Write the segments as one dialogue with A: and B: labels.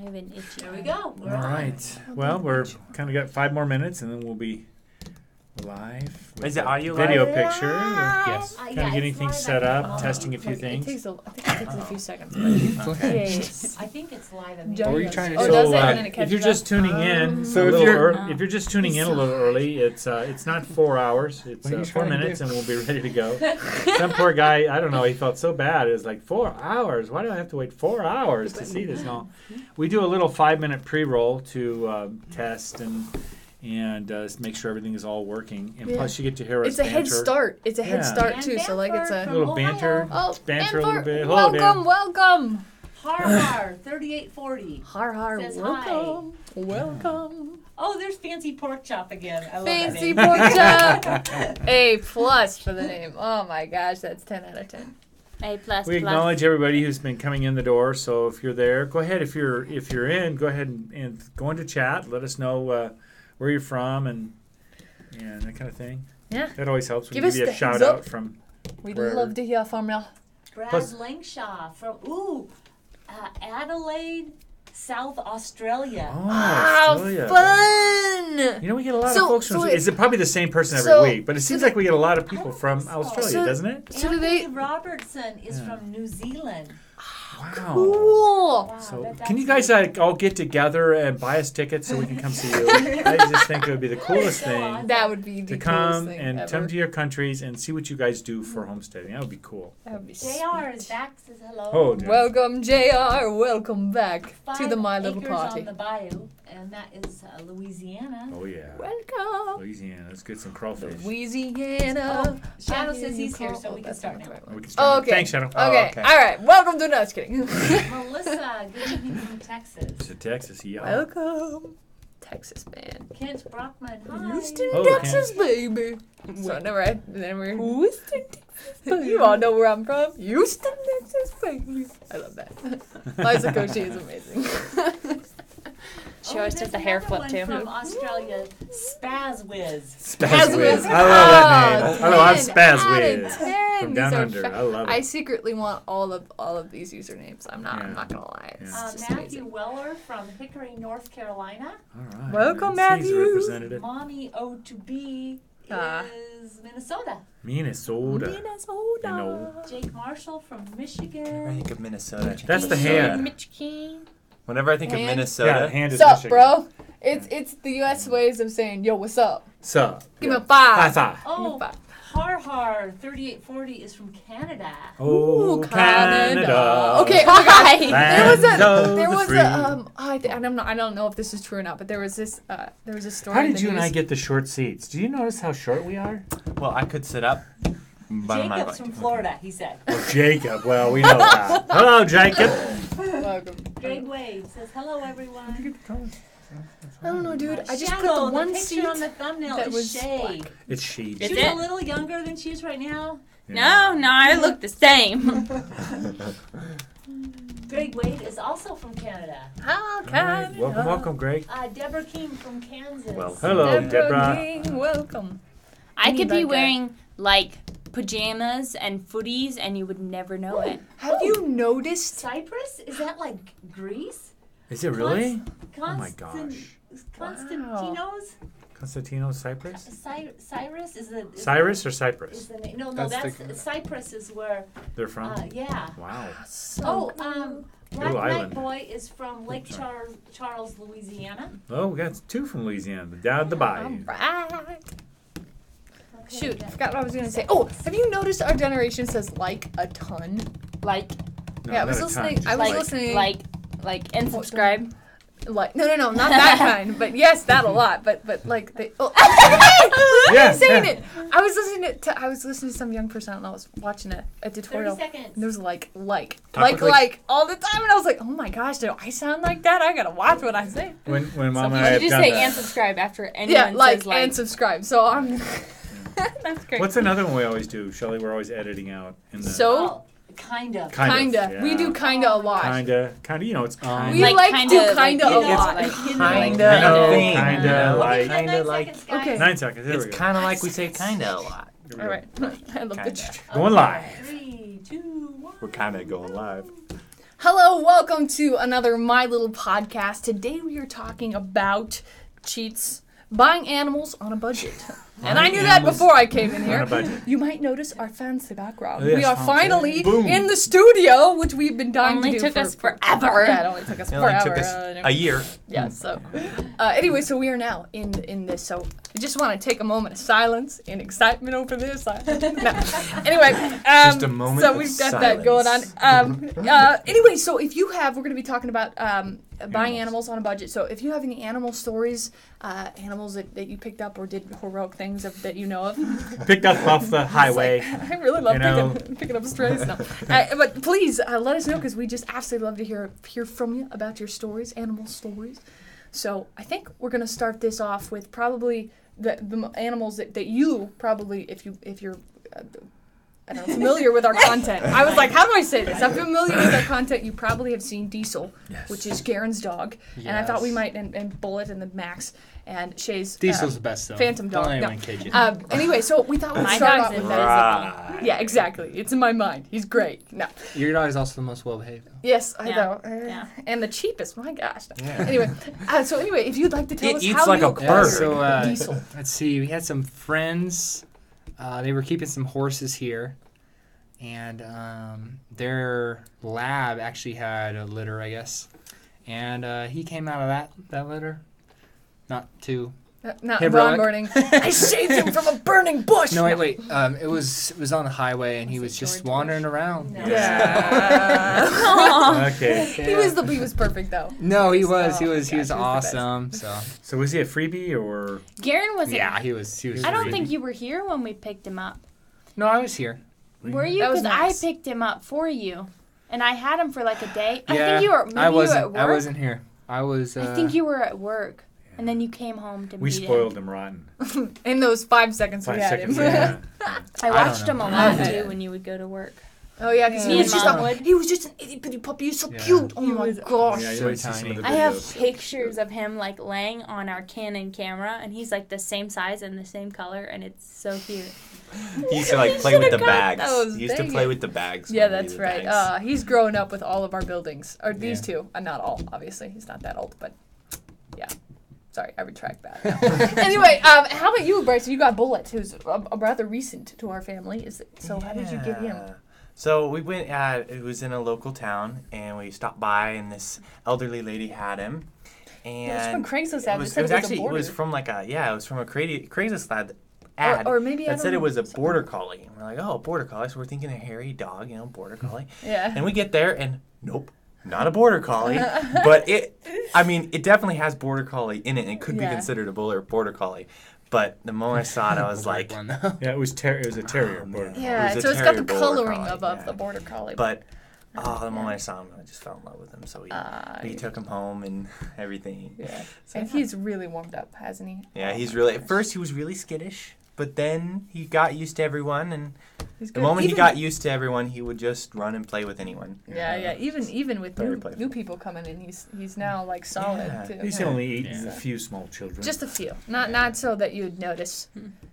A: I have an itchy.
B: There we go.
C: All right. Well, we're kind of got 5 more minutes, and then we'll be live.
D: Is it audio
C: video
D: live?
C: picture?
D: Yes.
C: Kind of getting things set up, testing a few things.
E: I think it takes a few seconds. Yes.
B: I think it's live.
E: What
D: were you trying to
E: Oh,
D: say?
E: does it? And then it
C: If you're
E: catches
C: just
E: up?
C: tuning in,
D: So
C: if
D: if
C: you're just tuning in a little early, it's not 4 hours. It's
D: What are you
C: 4
D: trying to
C: minutes,
D: do?
C: and we'll be ready to go. Some poor guy, I don't know, he felt so bad. It was like 4 hours. Why do I have to wait 4 hours to see this? No, we do a little 5-minute pre-roll to test and make sure everything is all working. And plus, you get to hear us
E: It's a head
C: banter.
E: start. It's a head
C: Yeah.
E: start
B: And
E: too. So like it's
B: Banford
E: a
C: A little banter.
E: oh
C: banter a little bit. Hello,
E: Welcome,
C: Dan.
E: welcome.
B: Har har 3840.
E: Har har.
B: Says
E: Welcome, welcome.
B: Oh, there's Fancy Pork Chop again. I love
E: Fancy
B: that name.
E: pork chop. A plus for the name. Oh my gosh, that's 10 out of 10.
A: A plus.
C: We acknowledge everybody who's been coming in the door. So if you're there, go ahead. If you're in, go ahead and go into chat. Let us know where you're from and that kind of thing.
E: Yeah.
C: That always helps. We
E: Give
C: give
E: us
C: you a
E: the
C: shout
E: heads up.
C: out from.
E: We'd
C: Wherever.
E: love to hear from you.
B: Brad
C: Plus-
B: Langshaw from Adelaide, South Australia.
C: Oh,
E: Wow,
C: Australia.
E: fun!
C: You know, we get a lot
E: So-
C: of folks from
E: so
C: Australia.
E: it-
C: Is it probably the same person every
E: so-
C: week? But it
E: so
C: seems
E: the-
C: like we get a lot of
B: I
C: people
B: don't
C: from
B: think so.
C: Australia,
E: So-
C: doesn't it?
E: So do they?
B: Anthony Robertson is
C: Yeah.
B: from New Zealand.
C: Wow.
E: Cool.
B: Wow,
C: So
B: that's
C: can you guys all get together and buy us tickets so we can come see you? I just think it would be the coolest
B: So
C: thing
B: awesome.
E: That would be the
C: to
E: coolest
C: come
E: thing
C: and
E: ever.
C: come to your countries and see what you guys do for homesteading. That would be cool.
E: That would be
B: JR is back, says hello.
C: Oh, dear.
E: Welcome, JR. Welcome back to the
B: 5
E: My Little
B: acres
E: Party.
B: on the bayou, and that is Louisiana.
C: Oh yeah.
E: Welcome,
C: Louisiana. Let's get some crawfish.
E: Louisiana.
B: Oh, Shadow
E: I hear
B: says
E: you
B: he's here,
E: call-
B: so we can
E: that's
B: start
E: not
B: now.
E: the right one.
C: We can start.
E: Okay.
C: Thanks, Shadow.
E: Okay.
D: okay.
E: All right. Welcome to. No, just kidding.
B: Melissa, good evening from Texas.
C: To Texas, yeah.
E: Welcome, Texas man.
B: Kent Brockman, hi.
E: Houston,
C: Oh,
E: Texas, baby. So never. Houston, Texas. You all know where I'm from. Houston, Texas, baby. I love that. Liza Koshy is amazing.
A: She always does the hair flip too.
B: From Australia, Spaz Wiz.
C: Spazwiz. I love that name. Hello, I'm
E: 10 out of
C: Spazwiz.
E: 10.
C: From
E: These
C: down
E: are
C: under. I love it.
E: I secretly want all of these usernames. I'm not gonna lie. It's
C: Yeah.
E: just
B: Matthew
E: amazing.
B: Weller from Hickory, North Carolina.
C: All right.
E: Welcome,
C: Thanks,
E: Matthew.
C: Representative.
B: Mommy O2B
E: Ah.
B: is Minnesota.
C: Minnesota.
E: Minnesota.
C: You know.
B: Jake Marshall from
D: Whenever I
B: Michigan.
D: think of Minnesota.
C: That's the
D: Minnesota.
C: hand.
A: Michigan.
D: Whenever I think of
E: Hand?
C: Yeah,
D: Minnesota,
C: hand is
E: What's up,
C: Michigan.
E: bro? It's the U.S. ways of saying, yo, what's up?
C: Sup.
E: Give me a five.
C: High five.
E: Give me a
B: Oh,
E: five.
B: Har 3840 is from Canada.
C: Oh, Canada.
E: Okay, oh my gosh.
C: Land of
E: There
C: the
E: was
C: free.
E: I don't know if this is true or not, but there was a story.
C: How
E: in
C: did
E: the
C: you and I
E: news.
C: get the short seats? Do you notice how short we are?
D: well, I could sit up. But I'm not
B: Jacob's
D: going
B: from
D: to.
B: Florida, he said.
C: Oh, Jacob. Well, we know that. Hello, Jacob.
E: Welcome.
B: Greg Wade says, hello, everyone.
E: I don't know, dude. I just
B: Shadow,
E: put the one
B: picture
E: seat
B: on the thumbnail
E: that
B: is
E: was
B: Shay.
E: black.
C: It's she.
A: Is
B: She's
A: it?
B: a little younger than she is right now.
A: No, I look the same.
B: Greg Wade is also from Canada.
E: How
C: All
E: can
C: right. Welcome, Greg.
B: Deborah King from Kansas.
D: Well,
C: Hello,
E: Deborah
C: Deborah.
E: King, welcome.
A: I could be
E: That guy.
A: wearing like pajamas and footies, and you would never know it.
E: Have you noticed?
B: Cyprus? Is that like Greece?
C: Is it really? Oh my
B: Constant-
C: gosh.
B: Constantinos?
C: Constantino Cyprus?
B: Cyrus is the
C: Cyrus or
B: is
C: Cyprus?
B: the name. No,
D: That's
B: that's Cyprus is where.
C: They're from?
B: Yeah.
C: Wow.
E: So
B: Black
C: Little
B: Knight
C: island.
B: Boy is from Lake Charles, Louisiana.
C: Oh, we got two from Louisiana. Down the bayou.
E: Alright.
B: Okay,
E: Shoot,
B: yeah.
E: I forgot what I was gonna say. Oh, have you noticed our generation says like a ton?
A: Like,
C: No,
E: Yeah, I was
C: not a ton,
E: listening-
C: just
E: I was
C: like-
E: listening.
A: and subscribe.
E: Like no, not that kind. But yes, that a lot. But like they. Oh,
C: Yeah,
E: saying
C: yeah.
E: it. I was listening to some young person and I was watching a
B: 30
E: tutorial.
B: seconds.
E: And there was like
C: Talk quickly.
E: all the time, and I was like, oh my gosh, do I sound like that? I gotta watch what I say.
C: When Mom and I
A: You
C: have
A: just
C: done
A: say
C: that.
A: and subscribe after anyone
E: Yeah, like
A: says like.
E: and subscribe. So I'm.
A: That's great.
C: What's another one we always do, Shelley? We're always editing out in the
E: So
B: Oh, kind of.
E: kinda.
C: yeah.
E: We do kinda a lot.
C: kinda. You know, it's kind.
E: We like to do kinda
B: You
E: a
B: know,
E: lot.
B: like, you know,
D: Kinda
C: I know,
D: thing.
C: kinda
D: Yeah.
C: like-
B: Okay,
D: Kinda
B: 9
D: like-
B: seconds, guys.
E: Okay.
C: 9 seconds. There
D: It's
C: we go.
D: kind of like we say kinda a lot.
C: Here we
E: All
C: go.
E: right. I love the.
D: Kinda.
C: Going live.
B: 3, 2, 1.
D: We're kind of going live.
E: Hello, welcome to another My Little Podcast. Today we are talking about cheats, buying animals on a budget. And I knew that before I came in here.
C: On a budget.
E: You might notice our fancy background.
C: Oh, yes,
E: we are
C: fancy.
E: finally
C: Boom.
E: in the studio, which we've been dying
A: Only
E: to do
A: took
E: for
A: us forever.
E: Yeah, it only took us
D: It only
E: forever.
D: took us a year.
E: Yeah, so anyway, so we are now in this. So I just want to take a moment of silence and excitement over this. No. Anyway,
D: Just a moment
E: so
D: of
E: we've got that going on. Anyway, so if you have, we're going to be talking about buying animals on a budget. So if you have any animal stories, animals that you picked up or did heroic things that you know of.
C: Picked up off the highway.
E: I really love
C: You know.
E: picking up strays. No. But please let us know because we just absolutely love to hear from you about your stories, animal stories. So I think we're gonna start this off with probably the animals that you probably if you're I don't know, familiar with our content. I was like, how do I say this? I'm familiar with our content. You probably have seen Diesel, which is Garen's dog, and I thought we might and Bullet and the Max and Shay's
F: Diesel's the best though.
E: Phantom dog.
F: Don't let
E: No.
F: anyone kid you.
E: Anyway, so we thought we'd
A: My
E: start
A: dog's
E: off with
A: invisible.
E: that. Yeah, exactly. It's in my mind. He's great. No.
F: Your dog is also the most well behaved.
E: Yes, I
A: Yeah,
E: know.
A: yeah.
E: And the cheapest. My gosh.
D: Yeah.
E: Anyway, so anyway, if you'd like to tell
D: It
E: us
D: eats
E: how
D: like
E: you
D: a
E: acquired
D: bird.
F: So
E: Diesel.
F: let's see. We had some friends. They were keeping some horses here, and their lab actually had a litter, I guess, and he came out of that litter. Not too.
E: Not
F: Heroic.
E: Ron Morning. I saved him from a burning bush.
F: No, wait. It was on the highway, and he was just wandering around.
E: No. Yeah.
C: Okay.
E: He was perfect though.
F: No, he was.
E: Oh,
F: He was
E: gosh, he was the best.
F: awesome. So
C: So was he a freebie or?
A: Garen wasn't.
F: yeah, he was.
A: I don't
F: really-
A: think you were here when we picked him up.
F: No, I was here.
A: Were you?
E: That was
A: Because I
E: nice.
A: picked him up for you, and I had him for like a day. I
F: Yeah,
A: think you were. Maybe
F: I
A: you
F: wasn't.
A: were at work.
F: I wasn't here. I was.
A: I think you were at work, and then you came home to
C: We
A: meet
C: spoiled him rotten.
E: In those 5 seconds
C: 5
E: we had
C: seconds.
E: him.
C: Yeah.
A: I
F: I
A: watched
F: don't
A: him a
F: know.
A: lot
E: Yeah.
A: too when you would go to work.
E: Oh yeah, because
A: Me
E: he was
A: and
E: just
A: Mom would.
E: he was just an itty bitty puppy. He's so
C: Yeah.
E: cute. Oh
A: He
E: my
A: was-
E: gosh.
C: Yeah, you
F: So
C: might see some of the
F: tiny.
A: I have
C: videos.
A: pictures of him like laying on our Canon camera, and he's like the same size and the same color, and it's so cute.
D: He used to like play with the
E: should've got
D: bags.
E: those,
D: He used to
E: dang
D: play
E: it.
D: with the bags.
E: Yeah,
D: when we
E: that's
D: did
E: right.
D: bags.
E: He's growing up with all of our buildings. Or these
C: Yeah.
E: two. Not all, obviously. He's not that old, but yeah. Sorry, I retract that. Anyway, how about you, Bryce? You got Bullet, who's a rather recent to our family. So how did you get him?
D: Yeah. So we went. It was in a local town, and we stopped by, and this elderly lady had him. And
E: It was from Craigslist ad.
D: It
E: It
D: was,
E: said
D: it was
E: it was a
D: actually it was
E: border.
D: from like a it was from a Craigslist ad
E: Or maybe I
D: that
E: don't
D: said
E: know.
D: it was a border collie. And we're like, oh, border collie. So we're thinking a hairy dog, border collie.
E: Yeah.
D: And we get there, and nope, not a border collie. But it definitely has border collie in it, and it could be
E: Yeah.
D: considered a border collie. But the moment I saw it, I was like,
F: One, though.
C: Yeah, it was a terrier.
D: Oh,
C: border.
D: man.
E: Yeah,
D: It was a
E: so it's got the
D: terrier border
E: coloring
D: collie,
E: of the border collie.
D: But the moment I saw him, I just fell in love with him. So we
E: yeah.
D: took him home and everything.
E: Yeah.
D: So,
E: And he's really warmed up, hasn't he?
D: yeah, he's really. At first, he was really skittish, but then he got used to everyone, and
E: He's
D: the
E: good.
D: moment he
E: Even-
D: got used to everyone, he would just run and play with anyone.
E: Yeah. Even with
D: Very
E: new
D: playful.
E: people coming in, he's now like solid
D: Yeah.
E: too.
C: He's only eaten
F: Yeah.
C: a few small children.
E: Just a few, not so that you'd notice.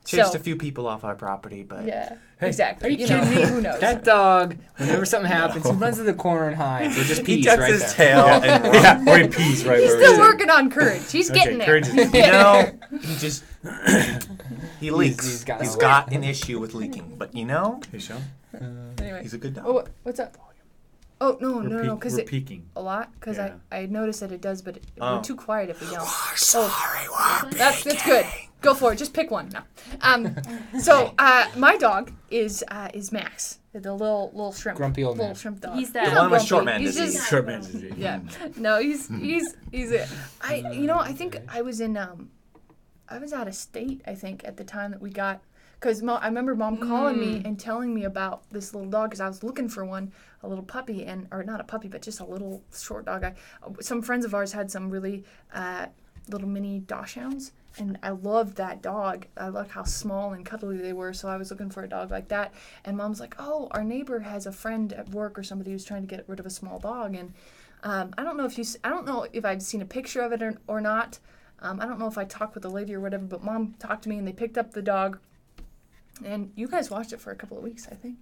D: Chased
E: So-
D: a few people off our property, but
E: Yeah,
C: Hey,
E: exactly.
F: are you
E: know,
F: kidding me?
E: Who knows?
F: That dog, whenever something happens, he runs to the corner and hides. Or just
D: he
F: pees
D: tucks
F: right
D: his
F: there.
D: tail and runs.
C: yeah, or he pees right
E: He's
C: where
E: still
C: he's
E: working on courage. He's
C: Okay,
E: getting there.
C: courage is-
D: You know, he just he leaks.
F: he's
D: He's
F: got
D: got an issue with leaking, but
C: Hey, Sean,
E: Anyway.
D: he's a good dog.
E: Oh, what's up? Oh no,
C: we're
E: no,
C: peek-
E: because
C: we're
E: it
C: peeking.
E: a lot. Because
C: Yeah.
E: I noticed that it does, but
D: Oh.
E: we're too quiet if we don't.
D: Sorry,
E: That's good. Go for it. Just pick one. No. So my dog is Max, the little shrimp,
F: Grumpy old
E: little
F: man.
E: shrimp dog.
A: He's
D: The
A: that.
D: one with short
E: grumpy.
D: man
E: He's
D: disease.
E: just-
C: Short man's disease.
E: Yeah. No, he's a, I think I was in I was out of state, I think, at the time that we got, because I remember Mom calling me and telling me about this little dog, because I was looking for one, a little puppy, or not a puppy, but just a little short dog. Some friends of ours had some really little mini dachshunds, and I loved that dog. I loved how small and cuddly they were, so I was looking for a dog like that. And Mom's like, oh, our neighbor has a friend at work or somebody who's trying to get rid of a small dog, and I don't know if I've seen a picture of it or not. I don't know if I talked with the lady or whatever, but Mom talked to me and they picked up the dog. And you guys watched it for a couple of weeks, I think.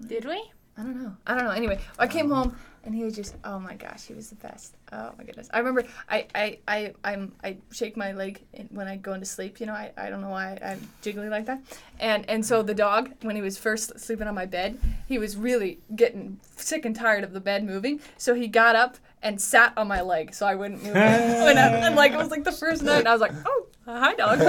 A: Did we?
E: I don't know. Anyway, I came home And he was just, oh my gosh, he was the best. Oh my goodness. I remember I shake my leg when I go into sleep. You know, I don't know why I'm jiggly like that. And so the dog, when he was first sleeping on my bed, he was really getting sick and tired of the bed moving. So he got up and sat on my leg so I wouldn't move. And like, it was like the first night, and I was like, oh, hi, dog.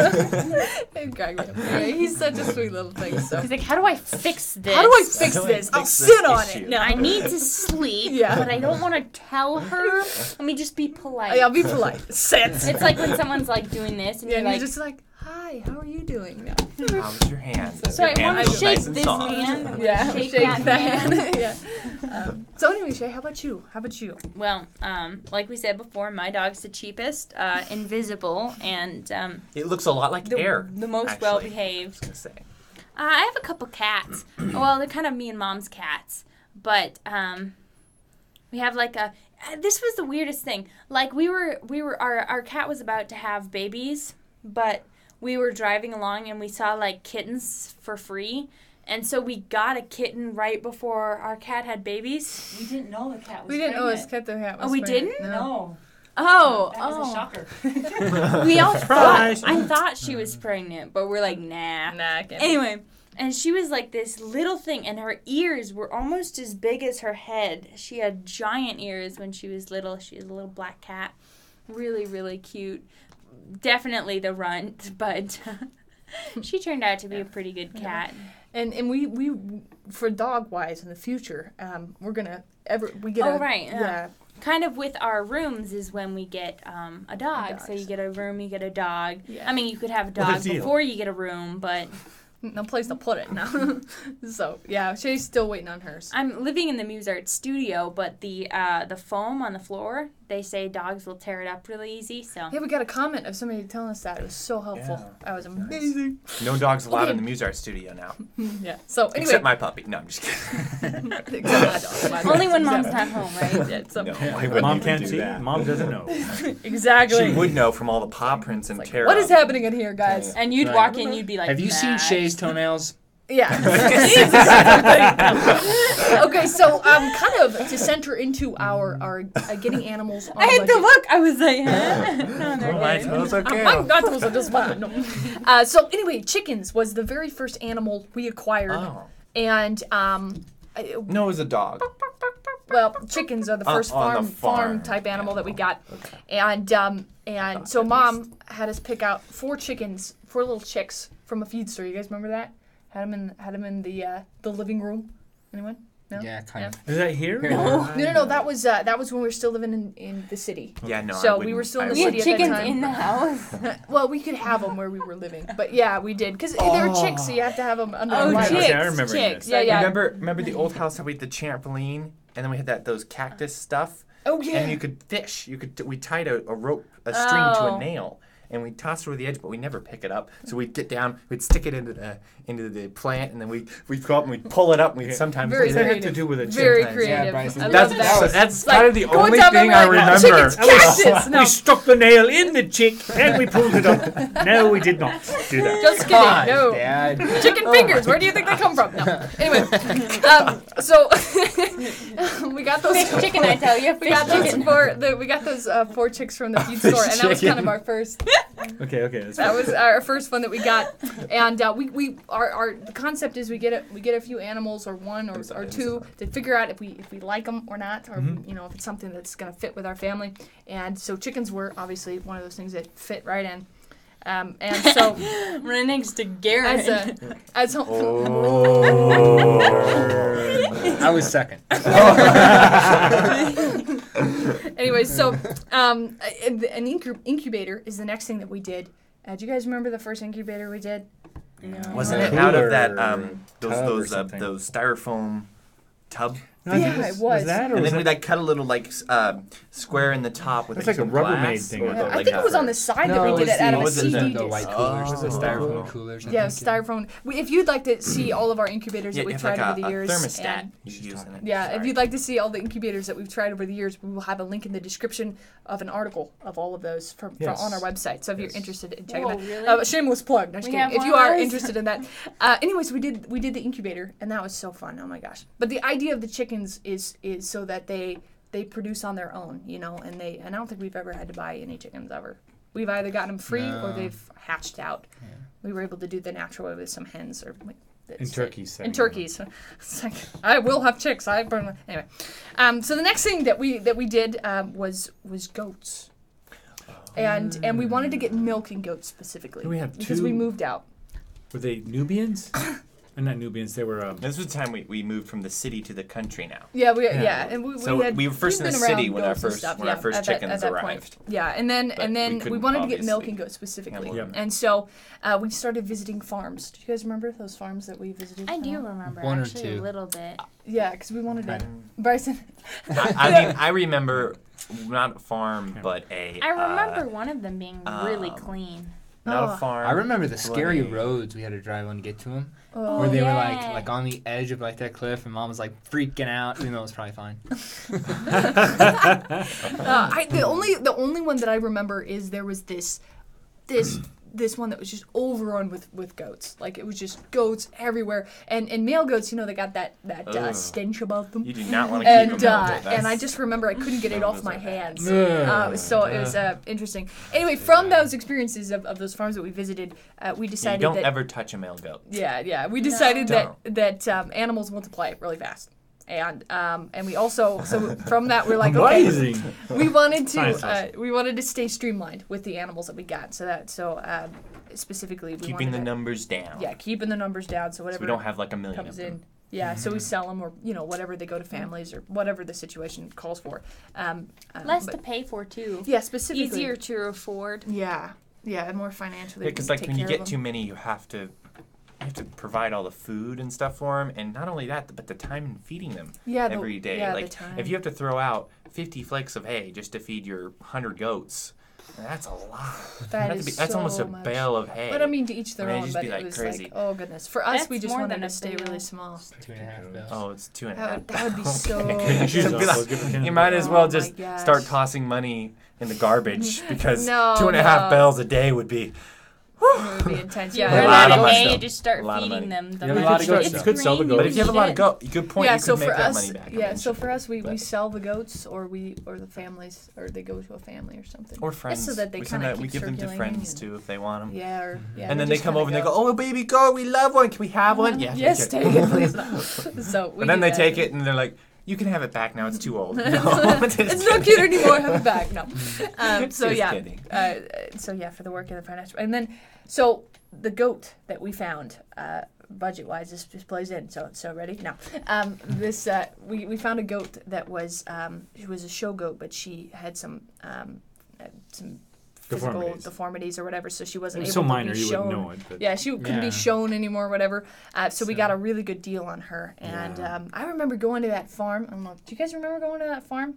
E: And cracked me up. Anyway, he's such a sweet little thing. So.
A: He's like, how do I fix this?
E: How do I fix this? I'll sit on it.
A: No, I need to sleep,
E: Yeah.
A: but I don't want to tell her. Let me just be polite.
E: Yeah, I'll be polite. Sit.
A: It's like when someone's like doing this, and
E: Yeah,
A: you're
E: and
A: like,
E: you're just like, hi, how are you doing? Yeah.
D: How's your hand?
A: so I
D: Your
A: want
D: hand
A: to
D: is
A: shake
D: nice and
A: this
D: soft.
A: hand.
E: Yeah,
A: Shake
E: shake
A: that
E: that
A: hand.
E: hand. Yeah. So anyway, Shay, how about you?
A: Well, like we said before, my dog's the cheapest, invisible, and
D: It looks a lot like air.
A: the most
D: actually.
A: well behaved.
D: I was gonna say.
A: I have a couple cats. Well, they're kind of me and Mom's cats, but we have like a. This was the weirdest thing. Like our cat was about to have babies, but we were driving along and we saw like kittens for free. And so we got a kitten right before our cat had babies.
B: We didn't know the cat was
E: We didn't know his
B: pregnant.
E: cat the cat was
A: Oh, we
E: pregnant.
A: didn't?
B: No.
A: Oh,
B: That was a shocker.
A: We all
C: Surprise!
A: thought, I thought she was pregnant, but we're like, nah.
E: Nah, I can't.
A: Anyway, and she was like this little thing, and her ears were almost as big as her head. She had giant ears when she was little. She was a little black cat. Really, really cute. Definitely the runt, but she turned out to be a pretty good cat.
E: And we for dog wise in the future, we're gonna we get
A: Oh,
E: a
A: right,
E: yeah.
A: Kind of with our rooms is when we get a dog.
E: Dogs.
A: So you get a room, you get a dog.
E: Yeah.
A: I mean, you could have a
C: What a
A: dog
C: deal.
A: before you get a room, but
E: No place to put it now. So yeah, Shay's still waiting on hers.
A: I'm living in the Muse Art studio, but the foam on the floor, they say dogs will tear it up really easy, so.
E: Yeah, we got a comment of somebody telling us that. It was so helpful.
D: Yeah.
E: That was amazing.
D: No dogs allowed
E: Okay.
D: in the Muse Art studio now.
E: Yeah. So anyway,
D: Except my puppy. No, I'm just kidding.
E: except my dog.
A: Only when mom's
E: Exactly.
A: not home, right?
E: Yeah, so,
D: No, I wouldn't
C: Mom
D: even
C: can't
D: do
C: see.
D: that.
C: Mom doesn't know.
E: exactly.
D: She would know from all the paw prints and
E: Like,
D: tear
E: what
D: up.
E: is happening in here, guys?
A: And you'd
F: Right.
A: walk in, you'd be like,
F: Have you seen
A: "Nah."
F: Shay's toenails?
E: Yeah. Okay, so kind of to center into our getting animals on
A: I had
E: budget.
A: to look. I was like, huh? No, they're
D: Oh, my
A: good.
D: toes okay.
E: My gatos are just fine. No. So anyway, chickens was the very first animal we acquired,
D: Oh.
E: and
D: No, it was a dog.
E: well, chickens are the first
D: on the
E: farm
D: farm.
E: type animal that we got,
D: Okay.
E: and so Mom had us pick out 4 little chicks from a feed store. You guys remember that? Had them in the living room. Anyone? No.
F: Yeah, kind of.
C: Is that here?
E: No. That was when we were still living in the city.
D: Yeah, no.
E: So
D: I
E: we
D: wouldn't-
E: were still in
D: I
E: the
A: We had
E: city at that
A: chickens
E: time.
A: in the house.
E: Well, we could have them where we were living, but yeah, we did because they're chicks, so you have to have them under
A: Oh,
E: the light.
A: chicks.
C: Okay, I remember
A: Chicks.
C: this.
E: Yeah, yeah.
D: Remember the old house that we had the trampoline, and then we had those cactus stuff,
E: Oh yeah.
D: and you could fish. We tied a string to
A: Oh.
D: a nail, and we tossed it over the edge, but we never pick it up. So we'd get down, we'd stick it into the plant, and then we'd go up and we'd pull it up, and we'd sometimes
E: Very
C: What's
D: do
C: that
D: that.
C: have to do with a chick?
E: Very
D: sometimes,
E: creative.
F: yeah, Bryson.
E: I love
D: That's
E: that.
D: that's
E: Like,
D: kind of the
E: going
D: only
E: down the
D: thing I
E: line,
D: remember.
E: chicken's cactus. No.
C: We stuck the nail in the chick and we pulled it up. No, we did not do that.
E: Just kidding.
F: Come on,
E: No.
F: Dad.
E: Chicken fingers. Where do you think they come from? No. Anyway, so we got those.
A: Fish chicken, I tell you.
E: We got
A: Fish
E: those
A: chicken.
E: we got those 4 chicks from the feed store, and that was kind of our first.
C: Okay, that's
E: That was our first one that we got, and the concept is we get a few animals or one or 2 to figure out if we like them or not, or if it's something that's gonna fit with our family. And so chickens were obviously one of those things that fit right in. And so
A: Right next to Garrett.
E: as a
F: I was second.
E: anyway, so an incubator is the next thing that we did. Do you guys remember the first incubator we did?
D: Wasn't it
C: Cooler
D: out of that
C: tub or
D: those
C: something.
D: styrofoam tub?
C: No, I think
E: Yeah,
C: this-
E: it was.
C: that or
D: And
C: was
D: then we
C: that,
D: cut a little square in the top with
C: It's like a
D: some
C: Rubbermaid
D: glass,
C: thing,
D: or
C: I
E: Yeah,
C: thought.
E: I
D: like
E: think it was
D: a-
E: on the side
F: No,
E: that we
F: it
E: did
F: was
E: it out
F: the-
E: of a
F: was it
E: CD
F: the
E: disc.
F: white coolers,
D: Oh.
F: the styrofoam coolers. I
E: Yeah,
F: think.
E: styrofoam. If you'd like to see all of our incubators
D: Yeah,
E: that we've
D: it's
E: tried
D: like
E: over the
D: a
E: years,
D: thermostat
E: and-
D: you should use in it.
E: yeah, if
D: Sorry.
E: you'd like to see all the incubators that we've tried over the years, we will have a link in the description of an article of all of those from
C: Yes.
E: on our website. So if you're interested in checking
A: Whoa,
E: that,
A: really?
E: shameless plug. No, just
A: We
E: kidding.
A: have
E: If
A: one
E: you
A: of
E: are
A: those?
E: interested in that, anyways, we did the incubator, and that was so fun. Oh my gosh! But the idea of the chickens chickens is so that they produce on their own, you know, and I don't think we've ever had to buy any chickens ever. We've either gotten them free or they've hatched out. Yeah. We were able to do the natural way with some hens or
C: and turkeys.
E: And turkeys. It's like, I will have chicks. Anyway. So the next thing that we did was goats. And we wanted to get milking goats specifically.
C: We have
E: because
C: two.
E: we moved out.
C: Were they Nubians? Not Nubians. They were.
D: This was the time we moved from the city to the country now.
E: Yeah, and
D: we were first in the city when our first chickens arrived.
E: Yeah, and then we wanted to get milking goats specifically, and so we started visiting farms. Do you guys remember those farms that we visited?
A: I do remember
F: one
A: actually
F: or two.
A: a little bit.
E: Yeah, because we wanted to. Bryson.
D: I mean, I remember not a farm, but a.
A: I remember one of them being really clean.
D: Not a farm.
F: I remember the scary roads we had to drive on to get to them. Where they were like on the edge of like that cliff, and Mom was like freaking out, even though it was probably fine.
E: The only one that I remember is there was this one that was just overrun with goats. Like it was just goats everywhere, and male goats, you know, they got that stench about them.
D: You do not want to keep them.
E: And I just remember I couldn't get it off my hands. So it was interesting. Anyway, from those experiences of those farms that we visited, we decided
D: you don't ever touch a male goat.
E: Yeah. We decided that animals multiply really fast. And we also from that we're like, okay, we wanted to stay streamlined with the animals that we got, specifically we
D: keeping the numbers down.
E: Yeah, keeping the numbers down, so whatever
D: we don't have like a million
E: comes
D: of them.
E: in. Yeah, so we sell them, or whatever, they go to families or whatever the situation calls for.
A: Less to pay for too.
E: Yeah, specifically
A: easier to afford.
E: Yeah, and more financially.
D: Yeah, because like when you get too many, you have to provide all the food and stuff for them, and not only that, but the time in feeding them every day.
E: Yeah,
D: like if you have to throw out 50 flakes of hay just to feed your 100 goats, that's a lot. That's almost a bale of hay.
E: But I mean, to each their own. But
D: it
E: was
D: crazy.
E: like, oh goodness. For us, we just wanted to stay really small.
F: 2.5 bales.
D: Oh, it's 2.5.
E: That would be so.
D: You might as well just start tossing money in the garbage because 2.5 bales a day would be.
E: It would be intense.
A: Yeah,
E: Yeah,
A: run out of hay, just start feeding them.
C: You could sell the goats.
D: But if you have a lot of goats, good point.
E: Yeah,
D: you
E: so
D: could make
E: for
D: that
E: us,
D: money back.
E: so for us, we sell the goats, or the families, or they go to a family or something.
D: Or friends.
E: Just so that they kind of
D: we give them to friends too if they want them.
E: Yeah,
D: and then they come over and they go, "Oh, a baby goat, we love one. Can we have one?" Yeah.
E: Yes, take it, please. So.
D: But then they take it and they're like, "You can have it back now. It's too old." No,
E: it's not cute anymore. Have it back. No.
D: Kidding.
E: For the work of the financial, and then the goat that we found, budget-wise, this plays in. So ready? No. We found a goat that was she was a show goat, but she had some physical deformities or whatever, so she wasn't able to be shown. Wouldn't know it, but yeah, she couldn't be shown anymore or whatever. So we got a really good deal on her. And I remember going to that farm. I don't know. Do you guys remember going to that farm?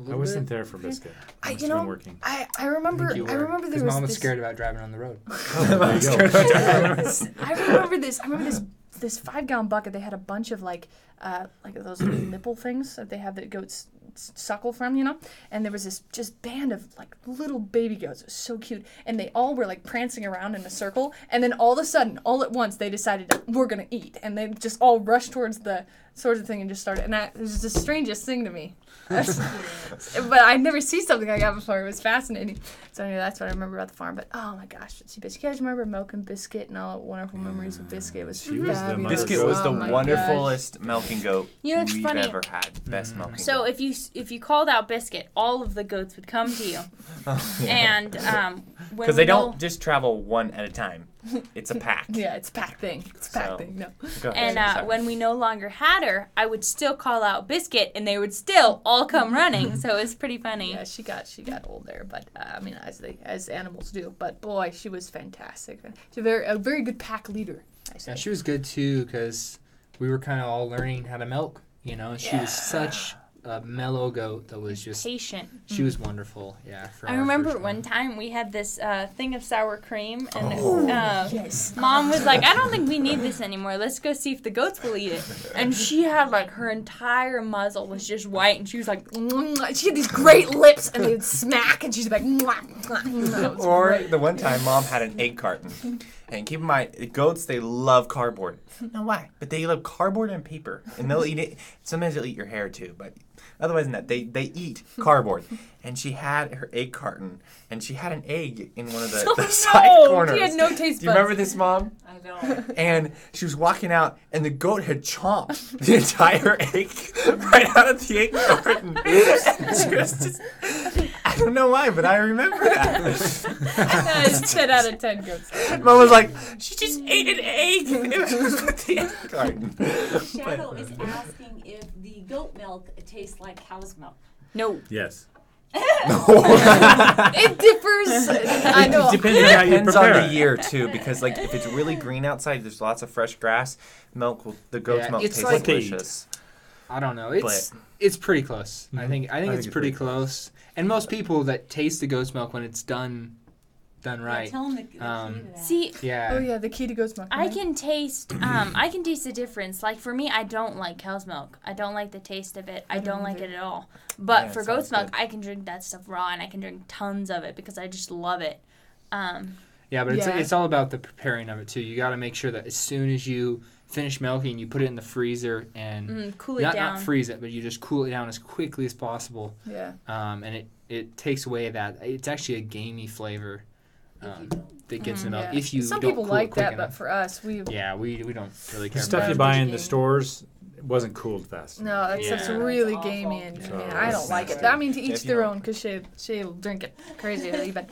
C: I wasn't there for Biscuit. I
E: remember there was
F: Mom was scared about driving on the road.
E: I remember this 5-gallon bucket. They had a bunch of like those little nipple things that they have that goats suckle from, and there was this just band of like little baby goats. It was so cute, and they all were like prancing around in a circle, and then all of a sudden, all at once, they decided we're gonna eat, and they just all rushed towards the sort of thing and just started, and that was the strangest thing to me. But I'd never seen something like that before. It was fascinating. So anyway, that's what I remember about the farm. But oh my gosh, you guys remember Milk and Biscuit and all the wonderful memories of Biscuit? It was fabulous.
D: Biscuit was the wonderfulest milking goat we've
A: funny?
D: ever had. Best milking goat.
A: So if you called out Biscuit, all of the goats would come to you. And
D: because they don't just travel one at a time. It's a pack.
E: Yeah, it's a pack thing. No.
A: And when we no longer had her, I would still call out Biscuit, and they would still all come running. So it was pretty funny.
E: Yeah, she got old there, but as animals do. But boy, she was fantastic. She's a very good pack leader.
F: Yeah, she was good too because we were kind of all learning how to milk. She was such a mellow goat that was just
A: patient.
F: She was wonderful. Yeah.
A: I remember one time we had this thing of sour cream, and Mom was like, "I don't think we need this anymore. Let's go see if the goats will eat it." And she had like her entire muzzle was just white, and she was like,
E: she had these great lips, and they would smack, and she's like,
D: or great. The one time Mom had an egg carton. And keep in mind, goats, they love cardboard. I don't know why, but they love cardboard and paper. And they'll eat it. Sometimes they'll eat your hair too, but otherwise than that, they eat cardboard. And she had her egg carton, and she had an egg in one of the side corners.
E: He had no taste buds.
D: Do you remember this, Mom?
B: I don't.
D: And she was walking out, and the goat had chomped the entire egg right out of the egg carton. She was just, I don't know why, but I remember that.
E: That is 10 out of 10 goats.
D: Mom was like, she just ate an egg with the egg carton.
B: Shadow is asking if the goat milk tastes like cow's milk.
A: No.
C: Yes.
E: It differs. I know.
C: Depending on how you
D: Depends on
C: prepare
D: the
C: it.
D: year too, because like if it's really green outside, there's lots of fresh grass. The goat's
F: Yeah,
D: milk
F: it's
D: tastes
F: like-
D: delicious.
F: I don't know. It's pretty close. I think it's pretty close. And most people that taste the goat's milk when it's done right.
B: Yeah, tell them the key to that.
A: See,
F: Yeah.
E: Oh yeah, the key to goat's milk.
A: I can taste the difference. Like for me, I don't like cow's milk. I don't like the taste of it. I don't like it at all. But
D: Yeah,
A: for
D: it
A: goat's
D: sounds
A: milk,
D: good.
A: I can drink that stuff raw, and I can drink tons of it because I just love it.
F: Yeah, but
E: Yeah.
F: it's all about the preparing of it too. You got to make sure that as soon as you finish milking, you put it in the freezer and
A: Cool it
F: not
A: down.
F: freeze it, but you just cool it down as quickly as possible.
E: Yeah.
F: And it takes away that it's actually a gamey flavor that gets in the milk.
E: Yeah.
F: If you
E: Some
F: don't
E: people
F: cool it
E: like
F: quick
E: that,
F: enough.
E: but for us, we
F: we don't really
C: The
F: care
C: stuff
F: about
C: you
F: it.
C: buy in
E: gamey.
C: the stores wasn't cooled fast.
E: no, that's
F: Yeah.
E: really
B: That's
E: gamey,
B: awful.
E: and
C: So
E: man, I don't
C: it's
E: like it.
C: nasty.
E: I mean, to each
D: If you
E: their
D: don't-
E: own, because she'll drink it crazy even.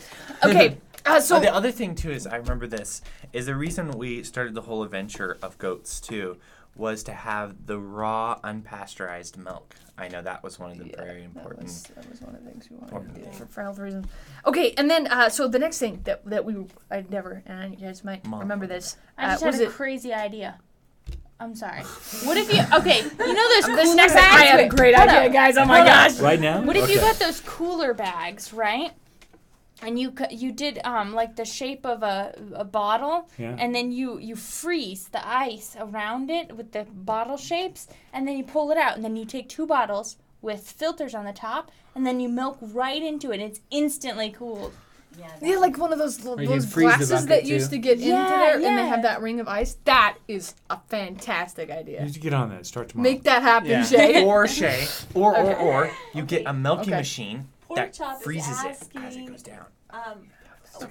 E: Okay, so
D: The other thing too is I remember this is the reason we started the whole adventure of goats too was to have the raw unpasteurized milk. I know that was one of the very important.
E: That was one of the things we wanted to do for health reasons. Okay, and then so the next thing that I'd never, and you guys might
D: Mom.
E: remember this.
A: I just
E: was
A: had a
E: it?
A: crazy idea. I'm sorry. What if you? Okay, you know those
E: This
A: cooler
E: next
A: bags.
E: I have a
A: Wait,
E: great
A: hold
E: idea,
A: up.
E: guys. Oh my
A: Hold up.
E: gosh.
C: Right now?
A: What if you
C: Okay.
A: got those cooler bags, right? And you did like the shape of a bottle,
C: Yeah.
A: and then you freeze the ice around it with the bottle shapes, and then you pull it out, and then you take 2 bottles with filters on the top, and then you milk right into it. And it's instantly cooled.
E: Yeah, like one of those
F: Or you can freeze the
E: glasses
F: bucket,
E: that
F: too.
E: used to get into
A: Yeah,
E: there, and they
A: yeah.
E: have that ring of ice. That is a fantastic
C: You
E: idea.
C: need to get on that. Start tomorrow.
E: Make that happen,
F: Yeah.
E: Shay.
D: Or Shay, or
E: Okay.
D: you get a milking
E: Okay.
D: machine
B: Pork
D: that
B: Chop is
D: freezes it
B: asking,
D: as it goes down.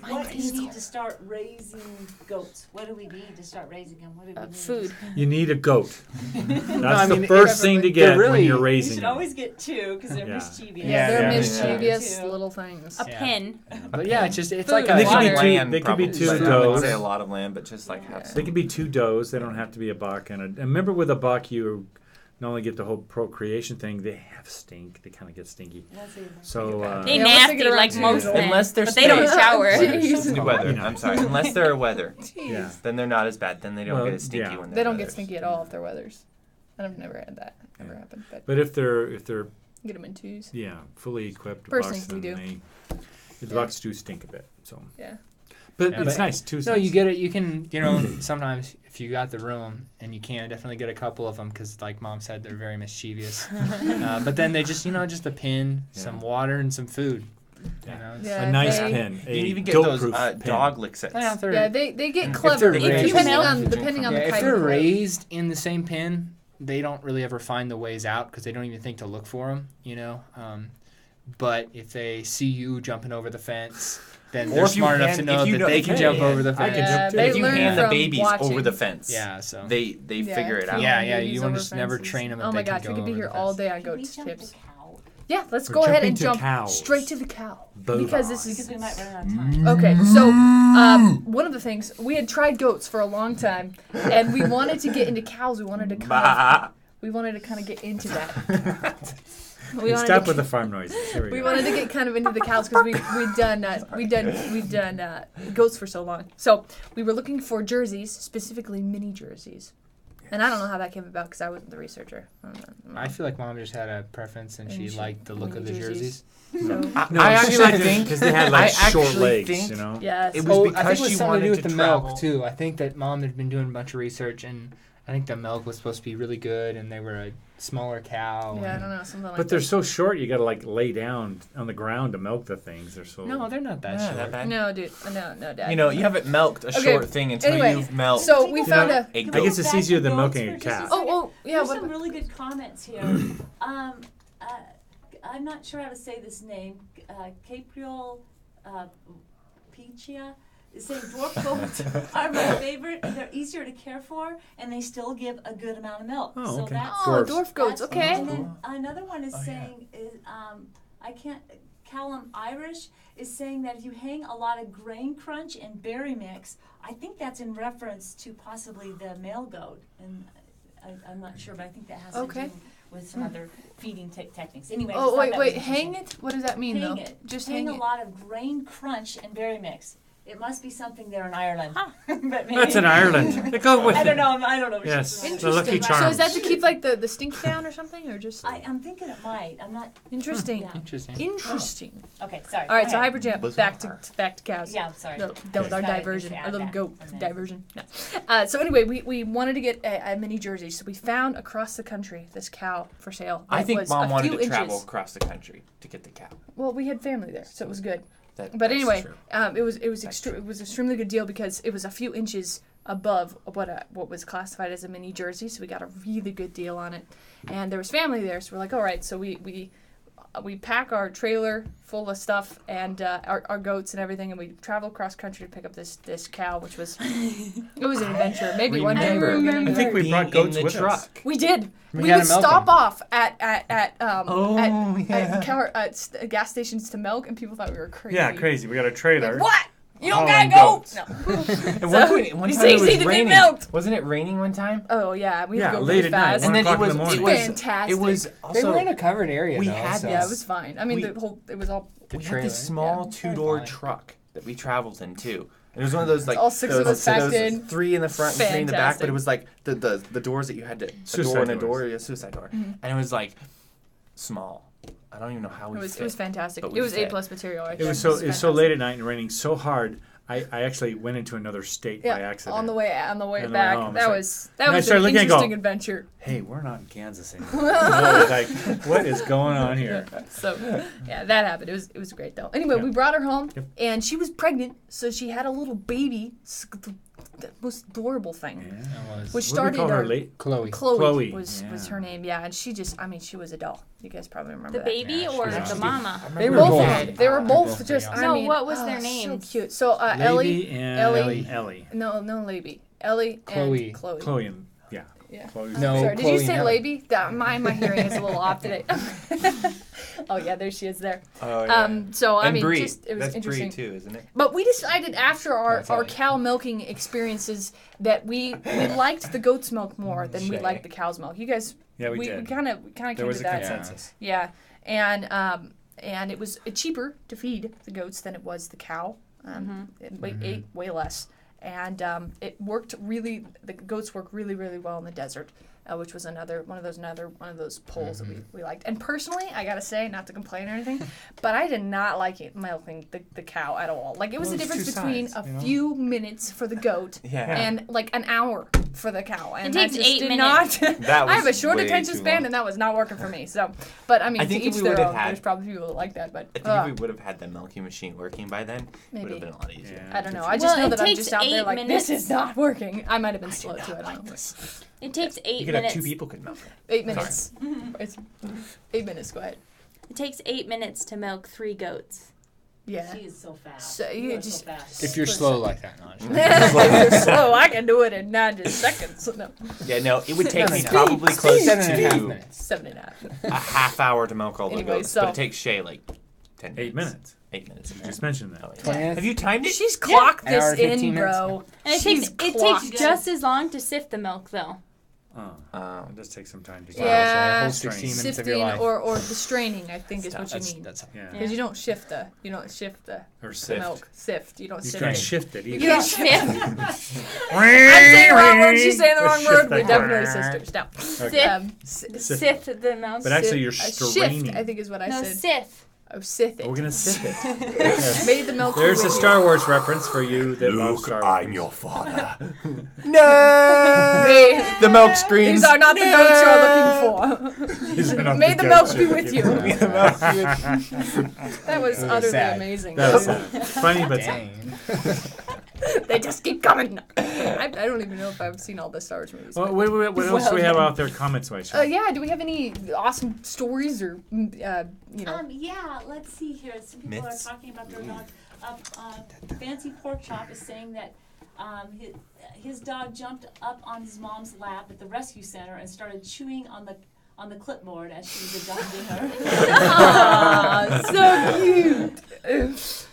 B: What do we need to start raising goats? What do we need to start raising them? What do we need?
E: Food.
C: You need a goat. That's
F: I
C: the
F: mean,
C: first thing to
F: they're
C: get when
F: really-
C: you're
B: You
C: raising
B: should
C: them.
B: always get 2 because they're
C: Yeah.
B: mischievous.
E: Yeah, they're
F: Yeah.
E: mischievous
B: Yeah.
E: little things.
A: A pin.
F: But yeah, it's
E: Food.
F: like
C: And they
F: a
C: could be
E: Water.
C: two-
D: Land,
C: they could be
D: probably,
C: two
D: but I wouldn't
C: does.
D: say a lot of land, but just like have
C: They
D: some.
C: can be 2 does. They don't have to be a buck. And remember, with a buck, you not only get the whole procreation thing. They have stink. They kind of get stinky. So
A: They
E: Yeah, once they
A: nasty
E: get around
A: like
E: to-
A: most men,
D: Unless they're
A: but they don't
D: stink.
A: shower.
E: Jeez.
D: The weather.
C: You know.
D: I'm sorry. Unless they're a weather,
C: yeah.
D: then they're not as bad. Then they don't
C: Well,
D: get as stinky
C: yeah.
D: when they're
E: They don't get
D: weathers.
E: stinky at all if they're weathers. I've never had that. Never happened. But
C: But if they're
E: get them in 2s.
C: fully equipped
E: First
C: bucks,
E: thing we
C: then
E: do.
C: the bucks do stink a bit. So
E: Yeah.
C: but
F: Yeah,
C: it's
F: but-
C: nice too.
F: No, you get it. You can, sometimes if you got the room and you can definitely get a couple of them because, like Mom said, they're very mischievous. But then they just, just a pin, some water, and some food.
C: Yeah.
E: Yeah,
C: a nice
E: they-
C: pin.
D: You
C: A
D: can even get those
C: goat-proof pin.
D: dog lick sets.
F: Yeah, if they're,
E: Yeah, they get
F: If
E: clever
F: they're
E: depending
F: raised-
E: on
D: If
E: depending on
F: yeah,
E: the
F: if
E: type
F: they're
E: of
F: raised in the same pin, they don't really ever find the ways out because they don't even think to look for them, But if they see you jumping over the fence, then
D: Or
F: they're
D: if you
F: smart enough to
D: hand-
F: know
D: if you
F: that
D: know-
F: they can
D: hey,
F: jump over the
C: I
F: fence.
C: could jump too.
E: they
D: If you
E: learn
D: hand the
E: from
D: babies
E: watching.
D: over the fence,
F: Yeah, so
D: they figure it out.
F: Yeah,
E: babies
F: you wanna
E: over
F: just never
E: fences.
F: train 'em if
E: Oh
F: they
E: my
F: can
E: gosh, we
F: go
E: could be
F: over
E: here
F: the
E: all
F: fence.
E: day on
B: Can we
E: goats
B: jump
E: tips.
B: the cow?
E: Yeah, let's
C: We're
E: go ahead
C: jumping
E: and
C: to
E: jump
C: cows.
E: straight to the cow
C: Bovine.
E: because this
B: Because
E: is
B: we might run out of time.
E: okay. So one of the things we had tried goats for a long time, and we wanted to get into cows. We wanted to kind of get into that. We wanted
C: Stop
E: to
C: with the farm noises. Here we
E: We
C: go.
E: wanted to get kind of into the cows because we'd done goats for so long. So we were looking for jerseys, specifically mini jerseys. And I don't know how that came about because I wasn't the researcher. I don't know.
F: I feel like Mom just had a preference and she
E: she-
F: liked the look of the
E: mini
F: jerseys.
E: jerseys. So,
C: No,
D: I
C: she
D: actually
C: liked it
D: think
C: because they had like
D: I
C: short
D: actually
C: legs,
D: think-
E: yes.
D: It was
F: I
D: because
F: think it was
D: she
F: something to
D: wanted
F: do with
D: to
F: the
D: travel.
F: milk too. I think that Mom had been doing a bunch of research and I think the milk was supposed to be really good, and they were a smaller cow.
E: Yeah, I don't know, something like
C: But they're so short, you got to like lay down on the ground to milk the things. They're so.
F: No, they're not that
D: Yeah,
F: short.
D: that bad.
E: No, dude. No, Dad.
D: You know, you haven't milked a
E: Okay,
D: short thing until
E: anyway,
D: you've milked.
E: So we found a.
D: a
C: I
D: goat.
C: guess it's
B: Back
C: easier
B: to
C: than
B: goats
C: milking
B: for
C: a
B: just
C: cat.
B: second.
E: Oh, yeah.
B: There's
E: What?
B: some really good comments here. I'm not sure how to say this name. Capriol Pichia is saying dwarf goats are my favorite. They're easier to care for, and they still give a good amount of milk.
C: Oh,
B: So
C: okay.
B: that's
E: Oh,
C: Dwarfs.
E: dwarf goats.
B: that's-
E: Okay.
B: And then another one is saying I can't. Callum Irish is saying that if you hang a lot of grain crunch and berry mix, I think that's in reference to possibly the male goat, and I'm not sure, but I think that has
E: Okay.
B: to do with some other feeding techniques. Anyway, I
E: Oh,
B: just thought
E: wait.
B: that was
E: Hang
B: interesting.
E: it? What does that mean,
B: Hang
E: though?
B: it.
E: Just
B: hang
E: hang
B: a
E: it.
B: lot of grain crunch and berry mix. It must be something there in Ireland.
A: Huh.
B: But maybe,
C: That's in Ireland. They go with
B: I
C: it.
B: don't know. I don't know.
C: Yes.
B: Interesting.
C: The Lucky
E: So
C: Charms.
E: is that to keep like the stink down or something, or just
B: I'm thinking it might. I'm not.
E: interesting?
B: Yeah.
F: Interesting.
E: Interesting.
B: Okay, sorry.
E: All right,
B: go
E: so
B: ahead.
E: hyperjump back to cows.
B: Yeah, I'm sorry.
E: No, that was our
B: Just gotta
E: diversion,
B: add
E: our little
B: that
E: goat
B: and then-
E: diversion. No. So anyway, we wanted to get a mini Jersey, so we found across the country this cow for sale.
D: I
E: It
D: think
E: was
D: Mom
E: a
D: wanted
E: few
D: to travel
E: inches.
D: across the country to get the cow.
E: Well, we had family there, so it was good. But
D: That's
E: anyway,
D: true.
E: it was extremely good deal because it was a few inches above what was classified as a mini Jersey, so we got a really good deal on it. And there was family there, so we're like, all right, so we pack our trailer full of stuff and our goats and everything, and we travel cross country to pick up this cow, which was it was an adventure. Maybe one day we're
D: Remember.
E: gonna.
C: I think we
D: Being
C: brought goats
D: in the
C: with
D: truck.
C: us.
E: We did.
F: We
E: We
F: gotta
E: would
F: milk
E: stop
F: them.
E: off at gas stations to milk, and people thought we were crazy.
C: Yeah, crazy. We got a trailer.
E: What? You don't
C: hauling
E: gotta go.
C: goats.
E: No.
D: And one
E: it's
D: time it
E: easy
D: was
E: to be
D: raining.
E: milked.
D: Wasn't it raining one time?
E: Oh yeah, we had
C: Yeah,
E: to go
C: late
E: really
C: at night,
E: fast.
C: 1
D: And then
C: o'clock in the morning.
E: Fantastic.
D: It was
F: They
D: also
F: were in a covered area,
D: we
F: though.
D: had
F: so.
E: Yeah, it was fine. I mean,
D: We-
E: the whole it was all
F: The
D: we had
F: trailer.
D: this small
E: Yeah.
D: two-door
F: Fine.
D: truck that we traveled in too. And it was one of those like
E: All six of
D: those-
E: us packed
D: those
E: in.
D: 3 in the front, and 3 in the back. But
E: Fantastic.
D: it was like the doors that you had to
C: Suicide
D: a door and a
C: doors.
D: door, yeah, suicide door,
E: Mm-hmm.
D: and it was like small. I don't even know how we
E: It was
D: fit.
E: fantastic.
D: but
E: It
D: we
E: was
D: fit.
E: A+ material. Right
C: It was
E: there.
C: so
E: fantastic.
C: late at night and raining so hard. I actually went into another state by
E: Yeah,
C: accident.
E: on the way
C: On the way
E: back.
C: home,
E: That
C: it's
E: was
C: and I
E: an
C: started looking and go,
E: interesting adventure.
C: Hey, we're not in Kansas anymore. I was like, what is going on here?
E: So yeah, that happened. It was great though. Anyway,
C: Yeah.
E: we brought her home,
C: Yep.
E: and she was pregnant, so she had a little baby. The most adorable thing.
C: Yeah.
F: That was
E: Which
C: What do
E: started
C: we call her?
E: our
C: Late?
F: Chloe.
E: Chloe,
C: Chloe,
E: was
C: yeah.
E: her name, yeah, and she was a doll. You guys probably remember
A: The
E: that.
A: baby
F: Yeah,
A: or
F: she was
A: the
F: cute.
A: mama?
E: They were
F: We were
E: both.
F: both-
E: They were
F: we
E: both
F: were both
E: just.
F: pretty
E: I
A: No,
E: mean,
A: what was their
E: so
A: names?
E: cute. So
C: Lady
E: Ellie.
C: and
E: Ellie.
C: Ellie.
E: No, Labie. Ellie
F: Chloe.
E: and Chloe.
C: Chloe and yeah.
E: Yeah.
C: Chloe's
F: No,
E: Sorry, did
F: Chloe
E: you
F: and
E: say
F: Ellie.
E: Labie? My hearing is a little off today. Oh yeah, there she is there.
D: Oh,
E: So I
D: and
E: mean,
D: Brie.
E: just it was
D: That's
E: interesting.
D: Brie too, isn't it?
E: But we decided after our
F: Ellie.
E: cow milking experiences that we liked the goat's milk more than we
D: Shay.
E: liked the cow's milk. You guys,
C: Yeah, we
E: we
C: did.
E: kind of came
C: There was
E: to
C: a
E: that.
C: consensus.
E: Yeah, and it was cheaper to feed the goats than it was the cow. It ate way less, and it worked really. The goats work really well in the desert, which was another one of those polls that we liked. And personally, I gotta say, not to complain or anything, but I did not like milking the cow at all. Like it was
C: Well,
E: the
C: it's
E: difference
C: two
E: between
C: sides,
E: a
C: you know?
E: few minutes for the goat
D: Yeah.
E: and like an hour for the cow. And
A: It
E: that
A: takes
E: just
A: 8
E: did
A: minutes.
E: Not.
D: That
E: I have a
D: was
E: short
D: way
E: attention
D: too
E: span,
D: long.
E: and that was not working for me. So, but I mean,
D: I think
E: to
D: if
E: each
D: we
E: their
D: would've
E: own.
D: had-
E: There's probably people that like that, but
D: I think if we would have had the milking machine working by then, it would
E: maybe.
D: have been a lot easier.
C: Yeah.
E: I don't know. I just
A: Well,
E: know
A: it
E: that I'm
A: takes
E: just out there
A: 8
E: like
A: minutes.
E: this is not working. I might have been slow too. I don't know.
A: It takes 8
D: You could have
A: minutes.
D: 2 people could milk it.
E: 8 minutes. It's 8 minutes. Go ahead.
A: It takes 8 minutes to milk 3 goats.
E: Yeah.
B: She is so fast.
E: So you
B: are
E: just-
B: so fast.
F: If you're slow like that, no.
E: If you're slow, I can do it in 90 seconds. No,
D: Yeah, no, it would take me
F: Speed,
D: probably close
F: 7.5
D: to
F: minutes.
E: 7.5.
D: a half hour to milk all the
E: Anyway,
D: goats,
E: so-
D: but it takes Shay like 10 minutes.
C: 8 minutes.
D: 8 minutes.
C: You just mentioned that.
D: Oh, yeah.
F: 20 minutes?
D: Have you timed it?
E: She's clocked
F: An hour
E: this
F: and 15
E: in,
F: minutes.
E: bro.
A: And it
E: She's
A: takes
E: clocked.
A: just as long to sift the milk though.
C: Oh, it does take some time to get
E: Yeah.
F: A whole 16 minutes of
E: Sifting
F: your life.
E: or the straining, I think, is what you mean.
F: That's
C: Yeah.
E: Because you don't shift the
C: Or
E: the
C: sift.
E: milk. Sift. You don't
C: You
E: sift
C: can't
E: it.
C: shift it
E: You
C: either.
E: can't
A: Sift.
E: shift. I'm saying the wrong word. She's saying the wrong
C: Shift
E: word.
C: that
E: We're definitely
C: part.
E: sisters. No.
C: Okay.
A: Sift. Sift the milk.
C: But actually, you're
E: A
C: straining.
E: shift, I think, is what I
A: No,
E: said.
A: sift.
E: Oh, Sith it.
C: We're gonna sip it. Yes.
E: Made the milk.
C: There's
E: be
C: a
E: with
C: Star Wars reference for you that loves
D: Luke,
C: Star Wars.
D: I'm your father. No!
E: May-
D: The milk screams.
E: These are not the goats you are looking for.
C: These are not
E: May the
C: goats
E: milk be
C: you're
E: with
C: looking
E: you.
C: for.
E: That was utterly
F: sad.
E: amazing.
C: That was funny, but sad.
F: Dang.
E: They just keep coming. I don't even know if I've seen all the Star Wars movies.
C: Well,
E: but-
C: what else do we have out there comments-wise?
E: Yeah, do we have any awesome stories or, you know?
B: Yeah, let's see here. Some people
D: Myths?
B: are talking about their dog. Fancy Pork Chop is saying that his dog jumped up on his mom's lap at the rescue center and started chewing on the clipboard as she was adopting her.
E: Aw, so cute.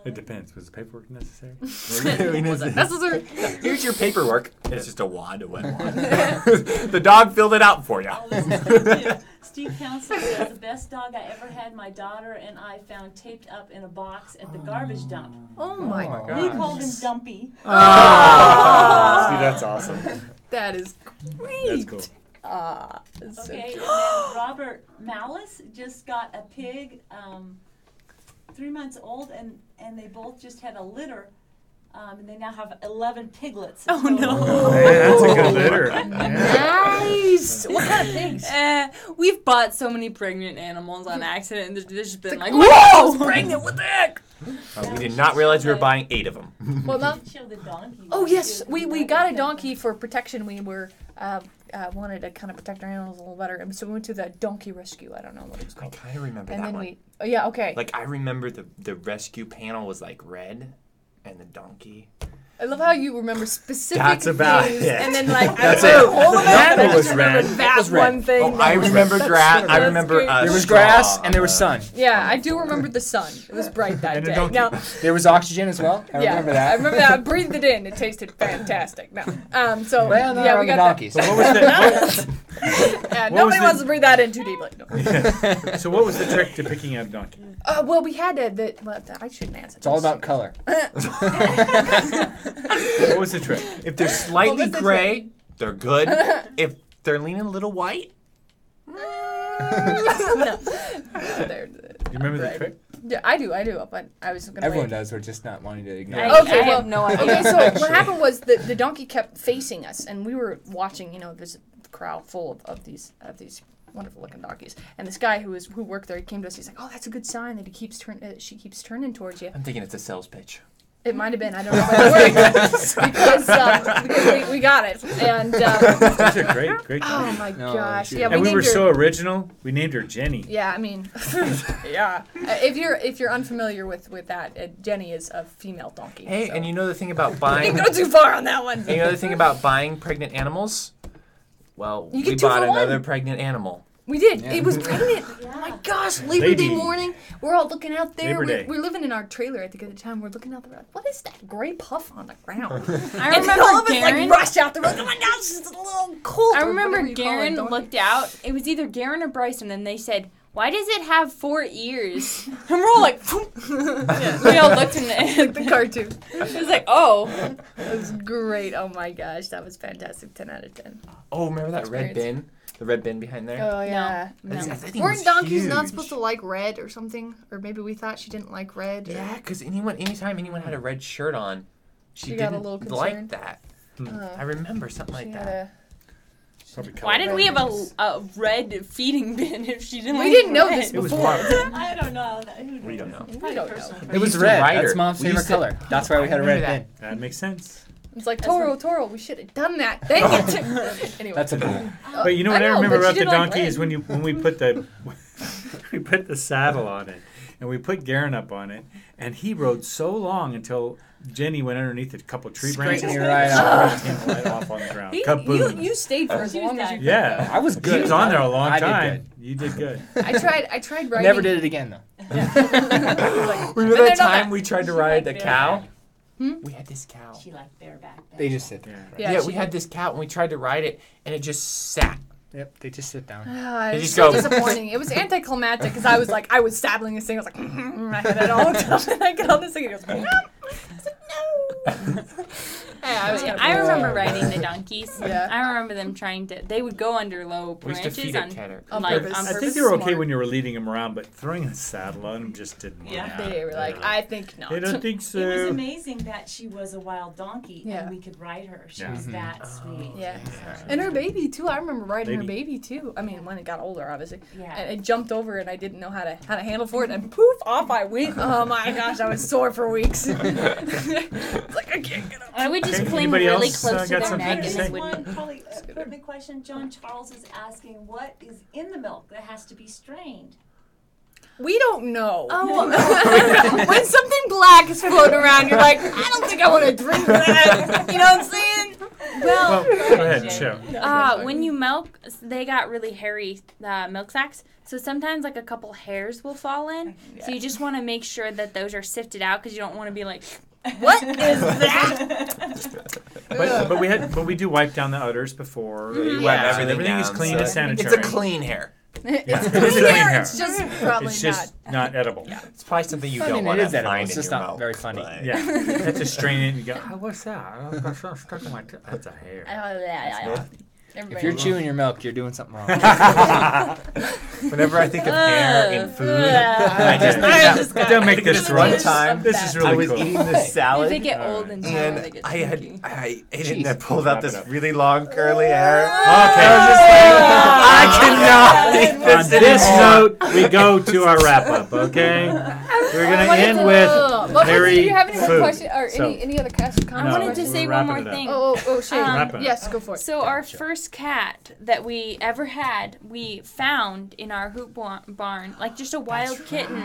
C: It depends. Was the paperwork necessary?
E: Necessary.
D: Here's your paperwork. It's just a wad, a wet wad. The dog filled it out for you.
B: Oh, this is good, too. Steve Council says, the best dog I ever had, my daughter and I found taped up in a box at the garbage dump.
E: Oh my
F: Oh,
E: god.
B: We called him Dumpy.
C: See, that's awesome.
E: That is great.
C: That's cool.
E: That's so
B: Okay,
E: cute.
B: and then Robert Malice just got a pig, 3 months old, and they both just had a litter, and they now have 11 piglets.
A: Oh, no.
C: That's a good litter.
E: Nice. What kind of pigs?
A: We've bought so many pregnant animals on accident, and there's just been like,
E: Whoa! Pregnant. What the heck?
D: We did not realize we were buying 8 of them.
E: Well, now,
B: Show the donkey.
E: oh yes, we got a donkey for protection. We were wanted to kind of protect our animals a little better, and so we went to the donkey rescue. I don't know what it was
D: I
E: called.
D: kind of remember
E: And
D: that
E: then
D: one.
E: we, oh yeah, okay.
D: Like, I remember the rescue panel was like red, and the donkey.
E: I love how you remember specific
C: That's about
E: things,
C: it.
E: and then like
C: That's
E: I remember
C: it.
E: all of it,
C: That
E: but I
C: was
E: just remember
C: red.
E: that
F: was red.
E: one thing.
D: Oh,
E: that
D: I
E: was
D: remember
E: red.
D: grass.
E: That's
D: I
E: great.
D: remember
F: There was
D: straw
F: grass and there was
D: on
F: sun.
E: Yeah, I do remember the sun. It was bright that
C: And a
E: day.
C: donkey.
E: Now,
F: There was oxygen as well. I
E: yeah,
F: remember that.
E: I remember that. I breathed it in. It tasted fantastic. No, so
F: Well, not
E: yeah,
F: around
E: we
F: the
E: got
F: donkeys.
C: But what was the
E: Yeah,
C: What
E: nobody
C: was
E: wants
C: the-
E: to breathe that in too deeply. No.
C: so what was the trick to picking out a donkey?
E: Well, we had I shouldn't answer.
F: It's all about color.
C: What was the trick?
D: If they're slightly
E: what's the
D: gray, they're good. If they're leaning a little white,
C: Do you remember the
E: Right.
C: trick?
E: Yeah, I do. But I was gonna.
F: Everyone
E: wait.
F: does. We're just not wanting to ignore.
A: I,
F: it.
E: Okay,
A: I
E: well-
A: have no idea.
E: Okay, so what happened was the donkey kept facing us, and we were watching. You know, there's a crowd full of these wonderful looking donkeys, and this guy who worked there, he came to us. He's like, "Oh, that's a good sign that she keeps turning towards you."
D: I'm thinking it's a sales pitch.
E: It might have been. I don't know whether it worked because we got it, and
C: Those are great.
E: oh my
F: No,
E: gosh,
F: shoot.
E: yeah,
C: and we were
E: named her-
C: so original. We named her Jenny.
E: Yeah, I mean, yeah. If you're unfamiliar with that, Jenny is a female donkey.
D: Hey,
E: so.
D: and you know the thing about
E: You
D: buying.
E: didn't go too far on that one.
D: And you know the thing about buying pregnant animals? Well,
E: You
D: we
E: get 2
D: bought
E: for 1.
D: another pregnant animal.
E: We did.
F: Yeah.
E: It was pregnant. Oh my gosh, Labor Day
C: Lady.
E: morning. We're all looking out there.
C: Labor Day.
E: We're living in our trailer, I think, at the time. We're looking out the road. What is that gray puff on the ground?
A: I
E: And all
A: remember
E: of us like
A: Garen.
E: rush out the road. Oh my gosh, it's a little cold.
A: I
E: or
A: remember
E: whatever you call it,
A: Garen
E: donkey.
A: looked out. It was either Garen or Bryson, and they said, "Why does it have 4 ears?" And we're all like, we all looked and
E: the cartoon.
A: it was like, "Oh,
E: It was great. Oh my gosh, that was fantastic. 10 out of 10.
D: Oh, remember that red
E: Experience.
D: bin? The red bin behind there?
E: Oh yeah.
D: That's-
A: no."
D: I think it
E: Weren't
D: was
E: donkeys not
D: huge.
E: supposed to like red or something? Or maybe we thought she didn't like red.
D: Yeah, because anytime anyone had a red shirt on, she
E: She got a
D: didn't
E: little
D: like
E: concerned.
D: that.
E: Uh,
D: I remember something
E: she
D: like
E: had
D: that.
C: Probably
A: why did we have
C: colored.
A: a red feeding bin if she didn't?"
E: We
A: like
E: didn't know
A: red?
E: this
C: It was
E: before.
C: marked.
B: I don't know.
D: We don't know.
E: We don't know.
F: It was
D: used to
F: red.
D: ride
F: That's
D: her.
F: mom's
D: We
F: favorite
D: used to-
F: color. That's why we had a red
D: remember
F: bin.
C: That makes sense.
E: It's like Toro, we should have done that. Dang it. Anyway.
F: That's a rule.
C: But you know what I,
E: know,
C: remember
E: but
C: about
E: she
C: the
E: didn't like
C: donkey
E: red.
C: is when we put the saddle on it, and we put Garen up on it, and he rode so long until Jenny went underneath a couple tree branches
F: Straighten
C: and
F: your right off.
C: scraped him right off on the ground.
E: You
C: Kaboom!
E: stayed for as
B: She was
E: long as you
B: done.
E: could.
C: Yeah,
F: I was
C: he
F: good.
C: was on there a long
F: I did
C: time. You did good.
E: I tried riding.
F: Never did it again though.
D: Remember
E: they're
D: that
E: not
D: time
E: bad.
D: we tried to
B: She
D: ride
B: liked
D: the
B: bear
D: cow?
B: back.
D: We had this cow.
B: She liked bareback.
F: They just sit there.
C: Yeah.
D: Yeah,
E: she
D: we had this cow and we tried to ride it and it just sat.
F: Yep, they just sit down.
E: It
D: They
E: was
D: just
E: so
D: go-
E: disappointing. It was anticlimactic because I was saddling this thing. I was like, I had it all the time. And I get on this thing and it goes, no. I was like, no.
A: I remember riding the donkeys.
E: Yeah.
A: I remember them they would go under low
D: We used to
A: branches
D: feed
A: on
D: it Tanner.
E: purpose.
A: on
C: I
A: purpose.
C: think they were okay
E: Smart.
C: when you were leading them around, but throwing a saddle on them just didn't work out.
E: They were like, I think not.
C: I don't think
B: It was
C: so.
B: amazing that she was a wild donkey
E: Yeah.
B: and we could ride her. She
C: Yeah.
B: was that sweet.
E: Yeah. And her baby too. I remember riding her
C: Baby.
E: baby too. I mean, when it got older, obviously.
B: Yeah.
E: And it jumped over, and I didn't know how to handle for it, and poof, off I went. Oh my gosh, I was sore for weeks. It's like I can't get up.
A: I would just
C: Okay,
A: cling
C: anybody
A: really
C: else,
A: close to
C: got
A: their
C: something
A: neck
C: to
A: and
C: say?
A: it would.
B: One probably pertinent question. John Charles is asking, what is in the milk that has to be strained?
E: We don't know.
A: Oh,
E: When something black is floating around, you're like, I don't think I want to drink that. You know what I'm saying?
C: Well, go ahead, show.
A: when you milk, they got really hairy milk sacs. So sometimes like a couple hairs will fall in. So you just want to make sure that those are sifted out because you don't want to be like, what is that?
C: But we do wipe down the udders before.
D: You
C: Yeah,
D: wipe everything
C: everything is
D: down,
C: clean
D: so
C: and sanitary.
D: It's a clean hair.
C: Yeah,
E: It's
C: it is a
E: clean
C: clean
E: hair,
C: hair.
E: it's just probably
C: It's just not edible.
D: It's probably something you
F: I
D: don't
F: mean,
D: want
F: it
D: to
F: is edible,
D: find
F: it's
D: in
F: just
D: your
F: not
D: mouth.
F: very funny.
D: but-
C: Yeah, you have to strain it and you go, oh, what's that? Oh, that's not stuck in my That's a hair.
F: If you're chewing your milk, you're doing something wrong.
D: Whenever I think of hair in food, I just
C: Don't make this
D: this
C: wrong.
D: one time.
C: This is
D: I
C: really
D: was
C: cool.
D: eating this salad.
A: They get old and
D: And
A: they get
D: I
A: chunky.
D: ate it and
F: Jeez.
D: I pulled out
C: Wrap it
D: this
C: up.
D: really long curly hair.
C: Okay.
D: I cannot eat
C: On
D: this
C: this
D: anymore.
C: note, we go to our wrap up, okay? We're going to end with
E: Do
C: Mary
E: you have any more
C: food.
E: questions or
C: So-
E: any other comments?
A: I wanted to
C: we're
A: say one
C: wrapping
A: more
C: it up.
A: thing.
E: Oh, Shay.
C: Wrapping it
E: Yes,
C: up.
E: go for it.
A: So our first cat that we ever had, we found in our hoop barn, like just a wild kitten,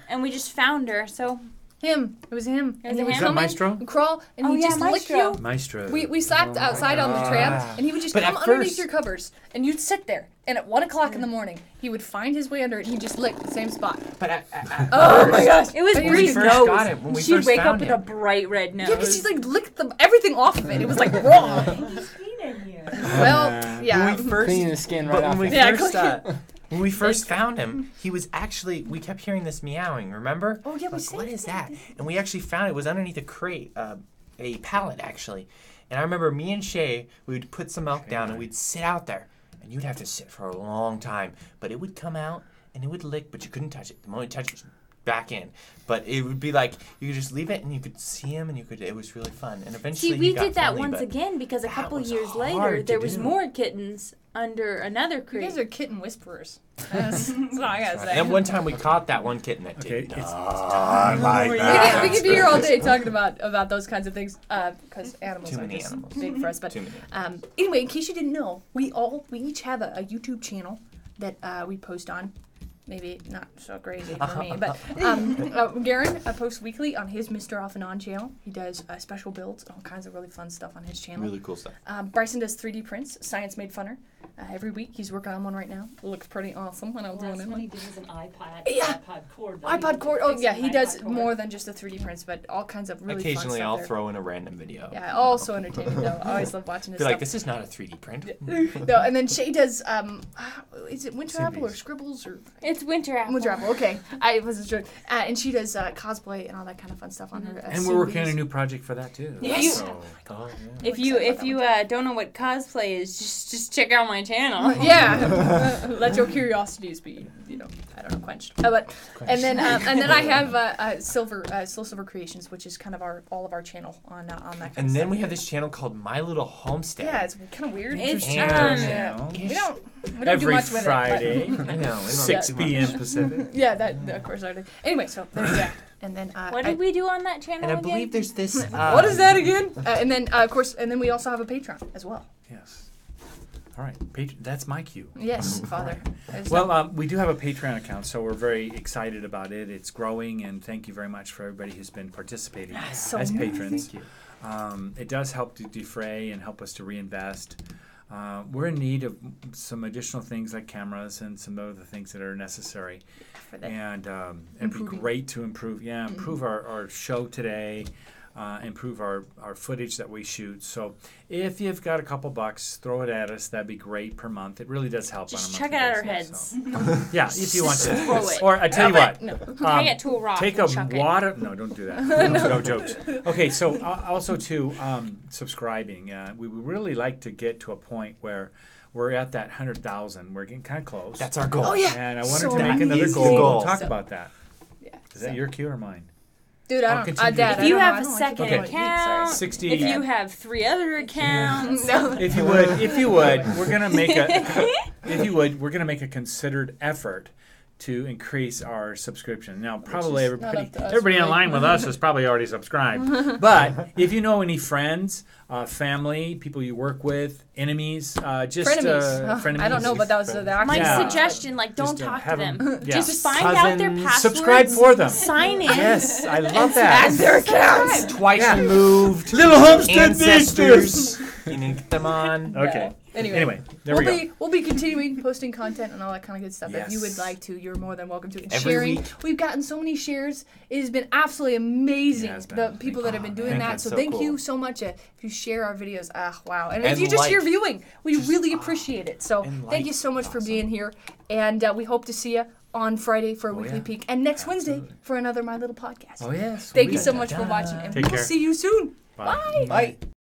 A: and we just found her. So
E: Him. It was him.
A: It was
E: And he
A: him?
E: would
C: Is that
E: come in
C: Maestro?
E: and crawl, and
A: Oh,
E: he'd
A: yeah,
E: just lick
A: Maestro.
E: you.
C: Maestro.
E: We slept outside on the tram, and he would just
C: But
E: come
C: at
E: underneath
C: first-
E: your covers, and you'd sit there. And at 1 o'clock in the morning, he would find his way under it, and he'd just lick the same spot.
D: But
E: Oh my gosh!
A: it was
E: When we
A: Bree's
D: first
A: nose.
D: got him, when we
A: She'd
D: first
A: wake up
D: found
A: with
D: him.
A: a bright red nose.
E: Yeah, because she like licked everything off of it. It was like raw.
B: He's feeding you.
E: Well, yeah.
D: when we first,
F: Cleaning the skin right
D: but
F: off
D: when we
F: it.
E: Yeah,
D: first
E: clean-
D: when we first found him, he was actually. We kept hearing this meowing. Remember?
E: Oh, yeah, we
D: Like,
E: said
D: what
E: it.
D: is that? And we actually found it was underneath a crate, a pallet actually. And I remember me and Shay, we would put some milk down and we'd sit out there, and you'd have to sit for a long time. But it would come out and it would lick, but you couldn't touch it. The moment you touch it, back in. But it would be like you could just leave it and you could see him and you could. It was really fun. And eventually
A: See, we
D: he got
A: did that
D: friendly,
A: once
D: but
A: again because a
D: that
A: couple
D: was
A: years
D: hard
A: later
D: to
A: there was
D: do.
A: more kittens under another
E: You
A: crate.
E: guys are kitten whisperers. That's what I gotta say.
D: And one time we caught that one kitten that
C: Okay,
D: did
C: it's-
D: not like
E: We
D: that.
E: could be here all day talking about those kinds of things because animals
D: Too
E: are
D: many
E: just
D: animals.
E: big for us. But
D: Too many.
E: anyway, in case you didn't know, we each have a YouTube channel that we post on. Maybe not so crazy for me, but Garen posts weekly on his Mr. Off and On channel. He does special builds, all kinds of really fun stuff on his channel.
D: Really cool stuff.
E: Bryson does 3D prints, Science Made Funner. Every week, he's working on one right now. It looks pretty awesome when I'm doing
B: Last
E: it.
B: one he did was an iPod.
E: Yeah.
B: iPod cord. though.
E: iPod
B: He
E: cord. Oh
B: fixed
E: yeah,
B: an
E: he does
B: iPod cord.
E: more than just the 3D prints, but all kinds of really fun
D: Occasionally
E: stuff
D: I'll
E: there.
D: throw in a random video.
E: Yeah, also entertaining though. I always love watching his
D: Feel
E: stuff.
D: like this is not a 3D print.
E: No, and then Shay does is it Winter Apple or
C: Symbies.
E: Scribbles or
A: It's winter apple.
E: Winter Apple? Okay, I wasn't sure. And she does cosplay and all that kind of fun stuff on her.
C: And we're working on a
E: Symbies.
C: new project for that too.
E: Yes.
C: So,
A: If you don't know what cosplay is, just check out my channel.
E: Yeah, let your curiosities be, I don't know, quenched. And then I have Still Silver Creations, which is kind of all of our channel on that kind of
D: And
E: stuff.
D: then we have this channel called My Little Homestead.
E: Yeah, it's kind of weird.
A: It's
D: And-
E: we don't do
C: Every
E: much with
C: Friday,
E: it.
D: I know.
C: 6 p.m. Pacific.
E: But yeah, that of course I did. Anyway, so there's that. And then
A: What did we do on that channel
D: And I
A: again?
D: believe there's this.
E: what is that again? And then of course, and then we also have a Patreon as well.
C: Yes. All right, that's my cue.
E: Yes, Father. There's
C: Well, we do have a Patreon account, so we're very excited about it. It's growing, and thank you very much for everybody who's been participating
E: so
C: as
E: nice.
C: patrons.
D: Thank you.
C: It does help to defray and help us to reinvest. We're in need of some additional things like cameras and some other things that are necessary.
E: for that.
C: And it'd be
E: Improving.
C: great to improve our show today. improve our footage that we shoot. So if you've got a couple bucks, throw it at us. That'd be great per month. It really does help.
A: Just
C: on a
A: chuck it
C: monthly
A: at our
C: basis,
A: heads.
C: so. Yeah, if you want to.
A: Throw it.
C: Or I tell you what.
E: No.
A: Hang it to a rock
C: Take
A: and
C: a
A: chuck it.
C: water. No, don't do that. No jokes. Okay, so also to subscribing, we would really like to get to a point where we're at that 100,000. We're getting kind of close.
D: That's our goal.
E: Oh, yeah.
C: And I wanted
E: So
C: to make
D: that
C: another
D: is the
C: goal.
D: goal.
C: We'll talk
E: So-
C: about that.
E: Yeah.
C: Is that your cue or mine?
E: Dude,
C: I'll
E: I don't.
C: continue
E: Dad,
C: to-
E: I
A: If you
E: don't know.
A: have
E: I
A: a
E: don't like
A: second
E: to talk about you. Sorry.
A: account,
C: 60.
A: if you have 3 other accounts,
E: No.
C: If you would, we're gonna make a considered effort to increase our subscription. Now, probably
E: is
C: everybody,
E: not up to us,
C: everybody
E: really.
C: online with us is probably already subscribed. But if you know any friends, family, people you work with, enemies, just
E: Frenemies.
C: frenemies.
E: I don't know, but that was the actual.
A: my
C: Yeah.
A: suggestion, like, don't
C: Just,
A: talk to
C: have
A: them.
C: 'em- yeah.
A: Just find out their
D: Cousins.
A: passwords.
C: Subscribe for them.
A: Sign in.
C: Yes, I love that.
E: And their accounts.
D: Twice removed.
C: Little homestead
D: ancestors. You need to get them on.
C: Okay.
E: Anyway,
C: there we go.
E: We'll be continuing posting content and all that kind of good stuff. If you would
C: Yes.
E: like to, you're more than welcome to. And
D: Every
E: sharing,
D: week.
E: we've gotten so many shares. It has been absolutely amazing.
C: Yeah, it's been.
E: The people that have been doing
C: Thank
E: that.
C: you.
E: So
D: So
E: thank
D: cool.
E: you so much. If you share our videos, wow. And if
D: And
E: you just
D: like.
E: share viewing, we really appreciate it. So
D: And
E: thank you
D: like.
E: so much for
D: Awesome.
E: being here. And we hope to see you on Friday for a weekly
C: yeah.
E: peek. And next Wednesday
C: Absolutely.
E: for another My Little Podcast.
C: Oh yes.
E: Thank you so much for watching. And
C: Take
E: we'll
C: care.
E: see you soon.
C: Bye.
D: Bye.